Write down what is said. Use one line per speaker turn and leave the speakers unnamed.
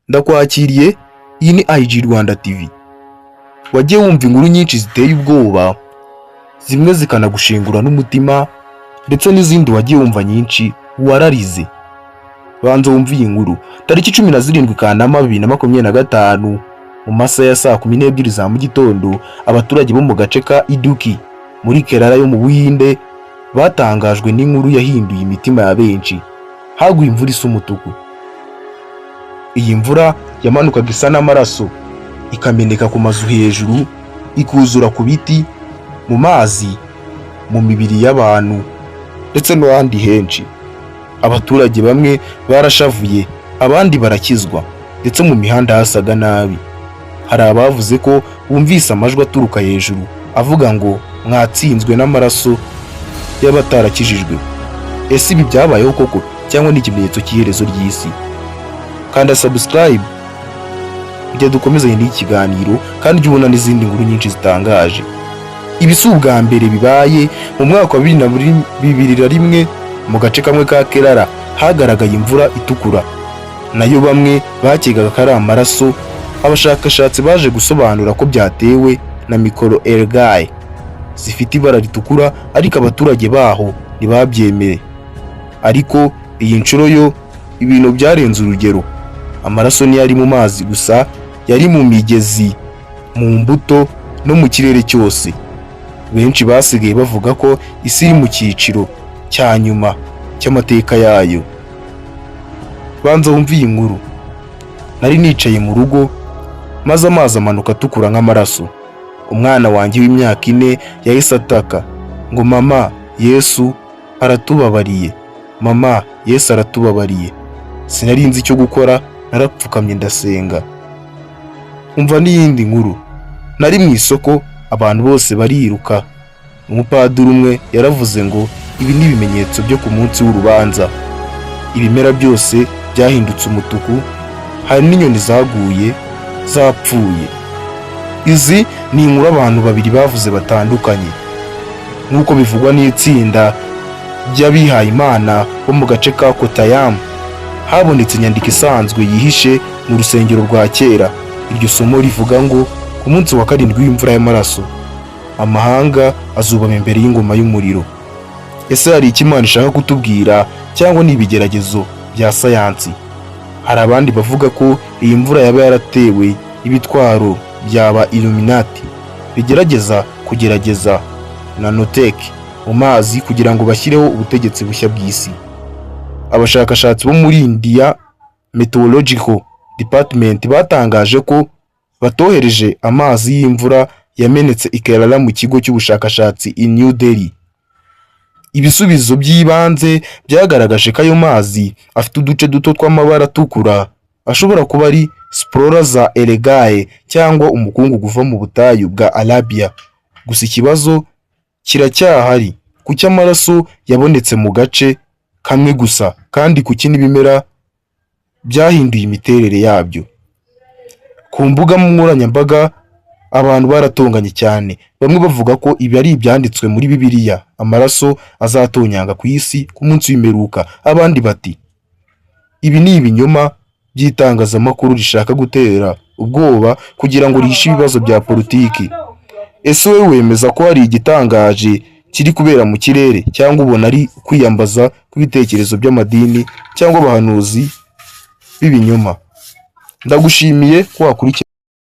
Ndakwakiriye, iyi ni IG Rwanda TV. Wagiye wumva inkuru nyinshi ziteye ubwoba, zimwe zikanagushengura n'umutima, ndetse n'izindi wagiye wumva nyinshi wararize. Banza wumve iyi nkuru. Tariki 17 Kanama 2025 mu masaha ya saa 12 za mu gitondo, abaturage bo mu gace ka Iduki muri Kerala yo mu Buhinde batangajwe n'inkuru yahinduye imitima ya benshi. Haguye imvura isa umutuku. Iyi mvura yamanukaga isa n'amaraso, ikameneka ku mazu hejuru, ikuzura ku biti, mu mazi, mu mibiri y'abantu, ndetse n'ahandi henshi. Abaturage bamwe barashavuye, abandi barakizwa, ndetse mu mihanda hasaga nabi. Hari abavuze ko bumvise amajwi aturuka hejuru avuga ngo mwatsinzwe n'amaraso y'abatarakijijwe. Ese ibi byabayeho koko cyangwa ni ikimenyetso cy'iherezo ry'isi? Kanda subscribe kugira dukomezanye n'iki kiganiro kandi ujye ubona n'izindi nkuru nyinshi zitangaje. Ibi si ubwa mbere bibaye. Mu mwaka wa 2001 mu gace kamwe ka Kerala hagaragaye imvura itukura, nayo bamwe bakekaga ko ari amaraso. Abashakashatsi baje gusobanura ko byatewe na microalgae zifite ibara ritukura, ariko abaturage baho ntibabyemere. Ariko iyi nshuro yo ibintu byarenze urugero. Amaraso ntiyari mu mazi gusa, yari mu migezi, mu mbuto, no mu kirere cyose. Benshi basigaye bavuga ko isi iri mu cyiciro cya nyuma cy'amateka yayo. Banza wumve iyi nkuru. Nari nicaye mu rugo, maze amazi amanuka atukura nk'amaraso. Umwana wanjye w'imyaka 4 yahise ataka ngo mama, Yesu aratubabariye, mama, Yesu aratubabariye. Sinari nzi icyo gukora, narapfukamye ndasenga. Umva n'iyindi nkuru. Nari mu isoko, abantu bose bariruka. Umupadiri umwe yaravuze ngo ibi ni ibimenyetso byo ku munsi w'urubanza. Ibimera byose byahindutse umutuku, hari n'inyoni zaguye zapfuye. Izi ni inkuru abantu babiri bavuze batandukanye, nk'uko bivugwa n'itsinda ry'abihaye Imana bo mu gace ka Kottayam. Habonetse inyandiko isanzwe yihishe mu rusengero rwa kera. Iryo somo rivuga ngo ku munsi wa 7 w'imvura y'amaraso, amahanga azubama imbere y'ingoma y'umuriro. Ese hari icyo Imana ishaka kutubwira cyangwa ni ibigeragezo bya sayansi? Hari abandi bavuga ko iyi mvura yaba yaratewe ibitwaro byaba Illuminati bigerageza kugerageza nanotech mu mazi kugira ngo bashyireho ubutegetsi bushya bw'isi. Abashakashatsi bo muri India Meteorological Department batangaje ko batohereje amazi y'imvura yamenetse i Kerala mu kigo cy'ubushakashatsi i New Delhi. Ibisubizo by'ibanze byagaragaje ko ayo mazi afite uduce duto tw'amabara atukura, ashobora kuba ari spora za algae cyangwa umukungugu uva mu butayu bwa Arabia. Gusa ikibazo kiracyahari, kuki amaraso yabonetse mu gace kamwe gusa kandi kuki n'ibimera byahinduye imiterere yabyo? Ku mbuga nkoranyambaga abantu baratonganye cyane. Bamwe bavuga ko ibi ari ibyanditswe muri Bibiliya, amaraso azatonyanga ku isi ku munsi w'imperuka. Abandi bati ibi ni ibinyoma by'itangazamakuru rishaka gutera ubwoba kugira ngo rihishe ibibazo bya politiki. Ese wowe wemeza ko hari igitangaje kiri kubera mu kirere, cyangwa ubona ari kwiyambaza kw'ibitekerezo by'amadini cyangwa abahanuzi b'ibinyoma? Ndagushimiye ko wakurikira.